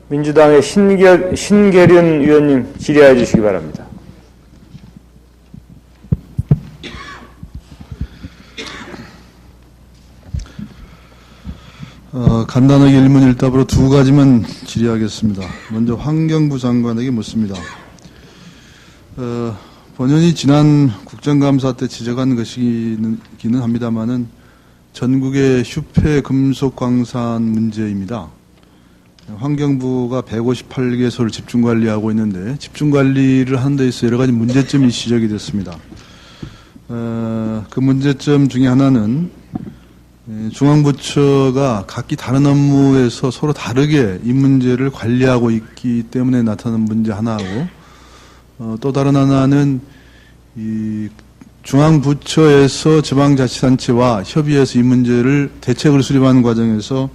민주당의 신계륜 의원님 질의해 주시기 바랍니다. 간단하게 일문일답으로 두 가지만 질의하겠습니다. 먼저 환경부 장관에게 묻습니다. 본연이 지난 국정감사 때 지적한 것이기는 합니다만은 전국의 휴폐 금속 광산 문제입니다. 환경부가 158개소를 집중관리하고 있는데 집중관리를 하는 데 있어 여러 가지 문제점이 지적이 됐습니다. 그 문제점 중에 하나는 중앙부처가 각기 다른 업무에서 서로 다르게 이 문제를 관리하고 있기 때문에 나타나는 문제 하나하고 또 다른 하나는 이 중앙부처에서 지방자치단체와 협의해서 이 문제를 대책을 수립하는 과정에서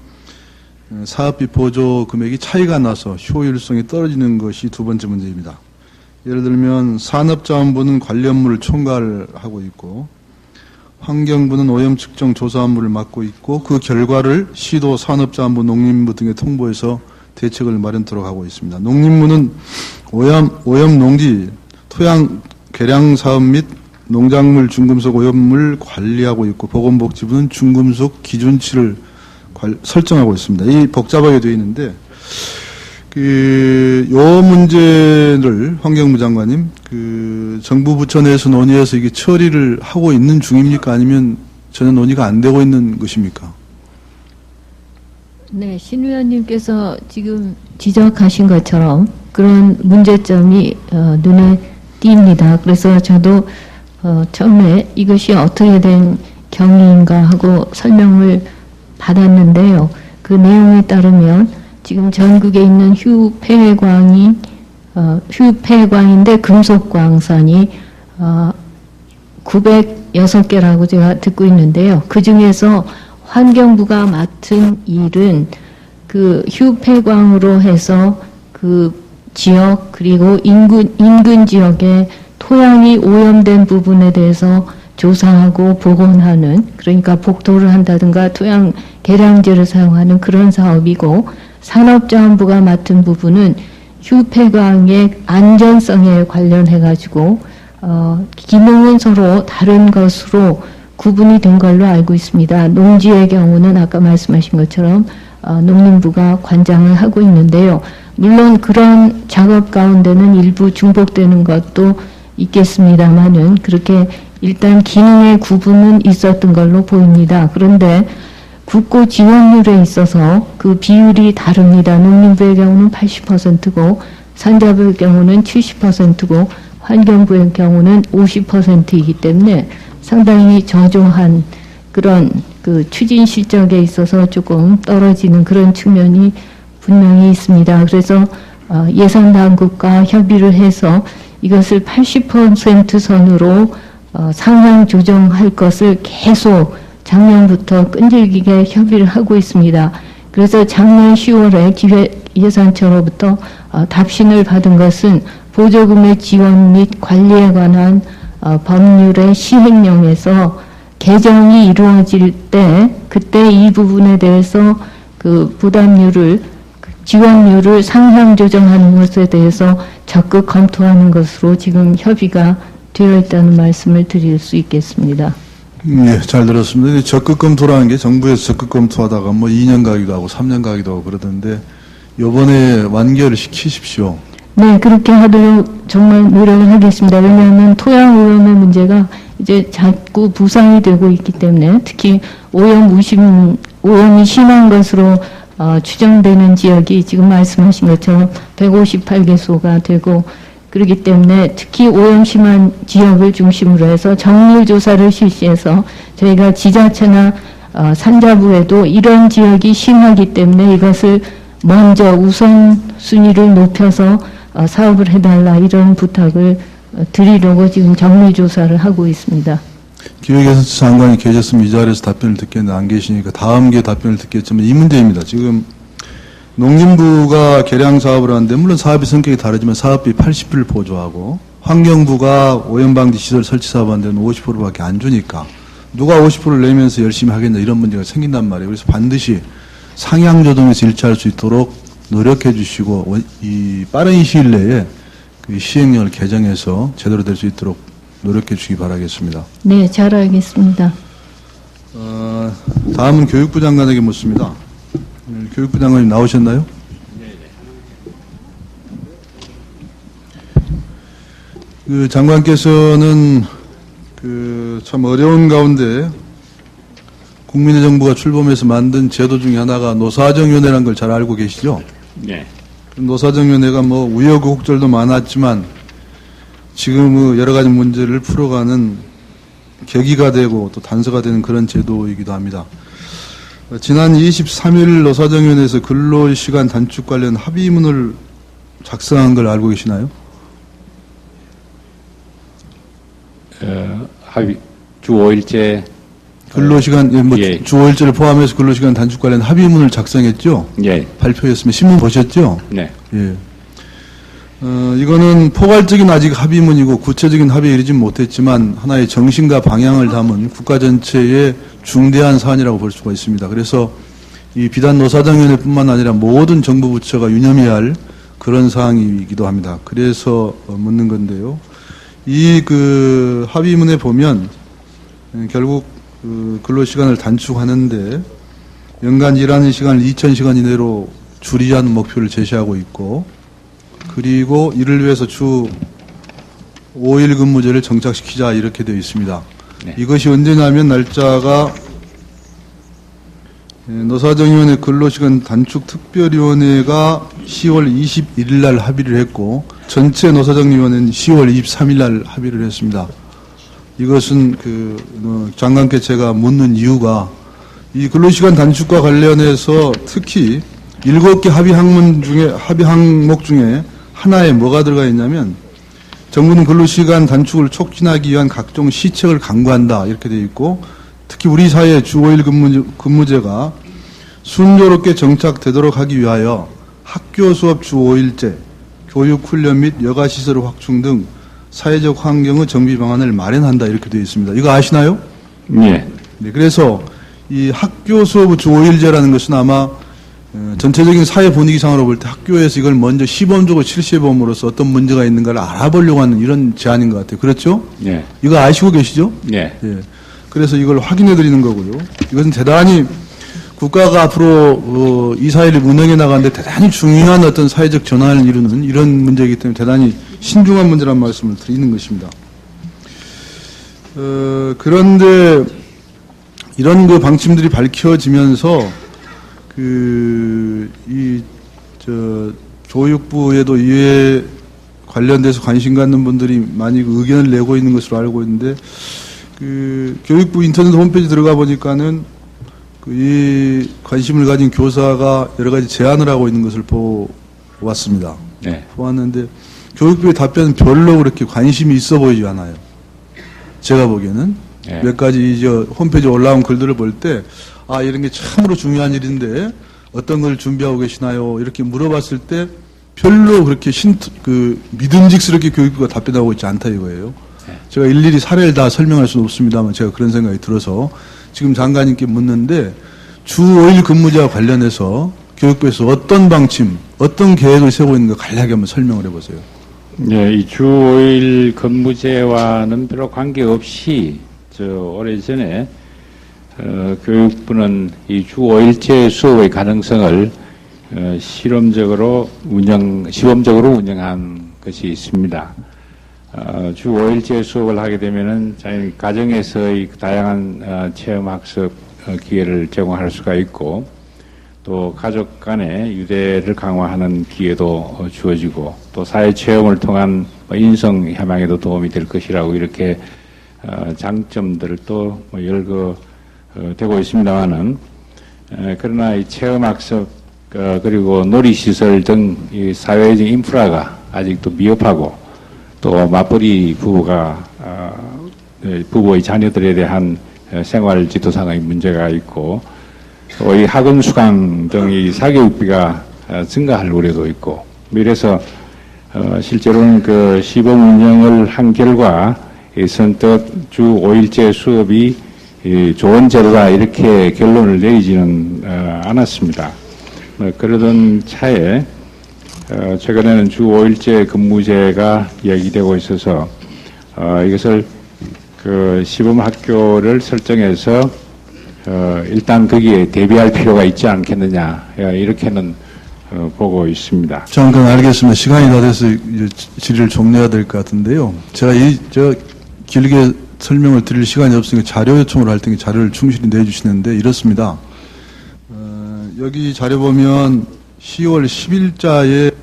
사업비 보조 금액이 차이가 나서 효율성이 떨어지는 것이 두 번째 문제입니다. 예를 들면 산업자원부는 관리 업무를 총괄하고 있고 환경부는 오염 측정 조사 업무를 맡고 있고 그 결과를 시도, 산업자원부, 농림부 등에 통보해서 대책을 마련토록 하고 있습니다. 농림부는 오염 농지, 토양 개량 사업 및 농작물 중금속 오염물 관리하고 있고 보건복지부는 중금속 기준치를 설정하고 있습니다. 이 복잡하게 되어 있는데 요 문제를 환경부 장관님 정부 부처 내에서 논의해서 이게 처리를 하고 있는 중입니까? 아니면 전혀 논의가 안 되고 있는 것입니까? 네, 신 의원님께서 지금 지적하신 것처럼 그런 문제점이 눈에 띕니다. 그래서 저도 처음에 이것이 어떻게 된 경위인가 하고 설명을 받았는데요. 그 내용에 따르면 지금 전국에 있는 휴폐광인데 금속광산이 906개라고 제가 듣고 있는데요. 그 중에서 환경부가 맡은 일은 그 휴폐광으로 해서 그 지역 그리고 인근 지역의 토양이 오염된 부분에 대해서 조사하고 복원하는, 그러니까 복도를 한다든가 토양 개량제를 사용하는 그런 사업이고, 산업자원부가 맡은 부분은 휴폐광의 안전성에 관련해 가지고 기능은 서로 다른 것으로 구분이 된 걸로 알고 있습니다. 농지의 경우는 아까 말씀하신 것처럼 농림부가 관장을 하고 있는데요. 물론 그런 작업 가운데는 일부 중복되는 것도 있겠습니다만은 그렇게 일단 기능의 구분은 있었던 걸로 보입니다. 그런데 국고 지원율에 있어서 그 비율이 다릅니다. 농림부의 경우는 80%고 산자부의 경우는 70%고 환경부의 경우는 50%이기 때문에 상당히 저조한 그런 그 추진 실적에 있어서 조금 떨어지는 그런 측면이 분명히 있습니다. 그래서 예산 당국과 협의를 해서 이것을 80% 선으로 상향 조정할 것을 계속 작년부터 끈질기게 협의를 하고 있습니다. 그래서 작년 10월에 기획예산처로부터 답신을 받은 것은 보조금의 지원 및 관리에 관한 법률의 시행령에서 개정이 이루어질 때 그때 이 부분에 대해서 그 부담률을 지원율을 상향 조정하는 것에 대해서 적극 검토하는 것으로 지금 협의가 되어 있다는 말씀을 드릴 수 있겠습니다. 네, 잘 들었습니다. 적극 검토라는 게 정부에서 적극 검토하다가 뭐 2년 가기도 하고 3년 가기도 하고 그러던데 이번에 완결을 시키십시오. 네, 그렇게 하도록 정말 노력을 하겠습니다. 왜냐하면 토양 오염의 문제가 이제 자꾸 부상이 되고 있기 때문에 특히 오염이 심한 것으로 추정되는 지역이 지금 말씀하신 것처럼 158개소가 되고 그렇기 때문에 특히 오염 심한 지역을 중심으로 해서 정밀 조사를 실시해서 저희가 지자체나 산자부에도 이런 지역이 심하기 때문에 이것을 먼저 우선순위를 높여서 사업을 해달라 이런 부탁을 드리려고 지금 정밀 조사를 하고 있습니다. 기획예산 장관이 계셨으면 이 자리에서 답변을 듣겠는데 안 계시니까 다음 기회에 답변을 듣겠지만 이 문제입니다. 지금 농림부가 개량 사업을 하는데 물론 사업의 성격이 다르지만 사업비 80%를 보조하고 환경부가 오염방지 시설 설치 사업하는 데는 50%밖에 안 주니까 누가 50%를 내면서 열심히 하겠냐 이런 문제가 생긴단 말이에요. 그래서 반드시 상향조정에서 일치할 수 있도록 노력해 주시고 이 빠른 시일 내에 그 시행령을 개정해서 제대로 될 수 있도록 노력해 주시기 바라겠습니다. 네, 잘 알겠습니다. 다음은 교육부 장관에게 묻습니다. 교육부 장관님 나오셨나요? 그 장관께서는 그 참 어려운 가운데 국민의 정부가 출범해서 만든 제도 중에 하나가 노사정위원회라는 걸 잘 알고 계시죠? 네. 노사정위원회가 뭐 우여곡절도 많았지만 지금 여러 가지 문제를 풀어가는 계기가 되고 또 단서가 되는 그런 제도이기도 합니다. 지난 23일 노사정위원회에서 근로시간 단축 관련 합의문을 작성한 걸 알고 계시나요? 주 5일제 근로시간, 예. 주 5일제를 포함해서 근로시간 단축 관련 합의문을 작성했죠? 예, 발표했으면 신문 보셨죠? 네, 예. 이거는 포괄적인 아직 합의문이고 구체적인 합의에 이르진 못했지만 하나의 정신과 방향을 담은 국가 전체의 중대한 사안이라고 볼 수가 있습니다. 그래서 이 비단 노사정위원회뿐만 아니라 모든 정부 부처가 유념해야 할 그런 사항이기도 합니다. 그래서 묻는 건데요. 이 그 합의문에 보면 결국 그 근로시간을 단축하는데 연간 일하는 시간을 2,000시간 이내로 줄이자는 목표를 제시하고 있고, 그리고 이를 위해서 주 5일 근무제를 정착시키자 이렇게 되어 있습니다. 네. 이것이 언제냐면 날짜가 노사정위원회 근로시간 단축 특별위원회가 10월 21일 날 합의를 했고 전체 노사정위원회는 10월 23일 날 합의를 했습니다. 이것은 장관께 제가 묻는 이유가 이 근로시간 단축과 관련해서 특히 7개 합의 항목 중에 하나에 뭐가 들어가 있냐면 정부는 근로시간 단축을 촉진하기 위한 각종 시책을 강구한다 이렇게 되어 있고, 특히 우리 사회의 주 5일 근무제가 순조롭게 정착되도록 하기 위하여 학교 수업 주 5일제, 교육 훈련 및 여가 시설의 확충 등 사회적 환경의 정비 방안을 마련한다 이렇게 되어 있습니다. 이거 아시나요? 예, 네, 그래서 이 학교 수업 주 5일제라는 것은 아마 전체적인 사회 분위기상으로 볼 때 학교에서 이걸 먼저 시범적으로 실시범으로서 어떤 문제가 있는가를 알아보려고 하는 이런 제안인 것 같아요. 그렇죠? 예, 이거 아시고 계시죠? 예, 예. 그래서 이걸 확인해 드리는 거고요. 이것은 대단히 국가가 앞으로 이 사회를 운영해 나가는데 대단히 중요한 어떤 사회적 전환을 이루는 이런 문제이기 때문에 대단히 신중한 문제란 말씀을 드리는 것입니다. 그런데 이런 그 방침들이 밝혀지면서 교육부에도 이에 관련돼서 관심 갖는 분들이 많이 의견을 내고 있는 것으로 알고 있는데, 교육부 인터넷 홈페이지 들어가 보니까는 이 관심을 가진 교사가 여러 가지 제안을 하고 있는 것을 보았습니다. 네, 보았는데 교육부의 답변은 별로 그렇게 관심이 있어 보이지 않아요. 제가 보기에는 네. 몇 가지 홈페이지에 올라온 글들을 볼 때 이런 게 참으로 중요한 일인데 어떤 걸 준비하고 계시나요? 이렇게 물어봤을 때 별로 그렇게 믿음직스럽게 교육부가 답변하고 있지 않다 이거예요. 네. 제가 일일이 사례를 다 설명할 수는 없습니다만 제가 그런 생각이 들어서 지금 장관님께 묻는데, 주 5일 근무제와 관련해서 교육부에서 어떤 방침, 어떤 계획을 세우고 있는가 간략하게 한번 설명을 해보세요. 예, 이 주 5일 근무제와는 별로 관계없이 오래전에 교육부는 이 주 5일제 수업의 가능성을 시범적으로 운영한 것이 있습니다. 주 5일제 수업을 하게 되면은 자연 가정에서의 다양한 체험학습 기회를 제공할 수가 있고, 또 가족 간의 유대를 강화하는 기회도 주어지고, 또 사회 체험을 통한 인성 향상에도 도움이 될 것이라고 이렇게 장점들도 열거되고 있습니다만은, 그러나 이 체험학습 그리고 놀이시설 등 이 사회적 인프라가 아직도 미흡하고, 또 맞벌이 부부의 자녀들에 대한 생활 지도상의 문제가 있고, 또 이 학원 수강 등의 사교육비가 증가할 우려도 있고, 이래서 실제로는 시범 운영을 한 결과 이 선뜻 주 5일제 수업이 이 좋은 제도다 이렇게 결론을 내리지는 않았습니다. 그러던 차에 최근에는 주 5일제 근무제가 얘기되고 있어서 이것을 그 시범 학교를 설정해서 일단 거기에 대비할 필요가 있지 않겠느냐 이렇게는 보고 있습니다. 잠깐 알겠습니다. 시간이 다 돼서 이제 질의를 종료해야 될 것 같은데요. 제가 길게 설명을 드릴 시간이 없으니까 자료 요청을 할 테니 자료를 충실히 내주시는데 이렇습니다. 여기 자료 보면 10월 10일자에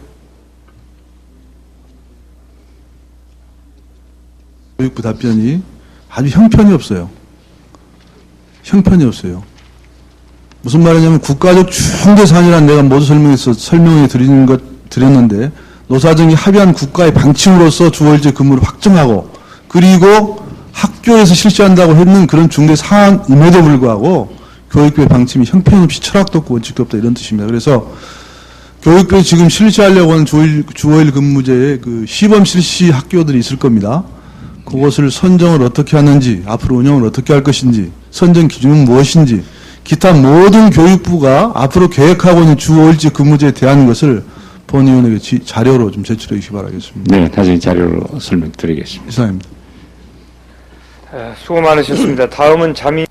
교육부 답변이 아주 형편이 없어요. 형편이 없어요. 무슨 말이냐면 국가적 중대산이라는 내가 모두 설명해 드렸는데 노사정이 합의한 국가의 방침으로서 주 5일제 근무를 확정하고 그리고 학교에서 실시한다고 했는 그런 중대 사안임에도 불구하고 교육부의 방침이 형편없이 철학도 없고 원칙도 없다 이런 뜻입니다. 그래서 교육부에 지금 실시하려고 하는 주 5일 근무제의 그 시범 실시 학교들이 있을 겁니다. 그것을 선정을 어떻게 하는지, 앞으로 운영을 어떻게 할 것인지, 선정 기준은 무엇인지, 기타 모든 교육부가 앞으로 계획하고 있는 주 5일제 근무제에 대한 것을 본 의원에게 자료로 좀 제출해 주시기 바라겠습니다. 네, 다시 자료로 설명드리겠습니다. 이상입니다. 수고 많으셨습니다. 다음은 자민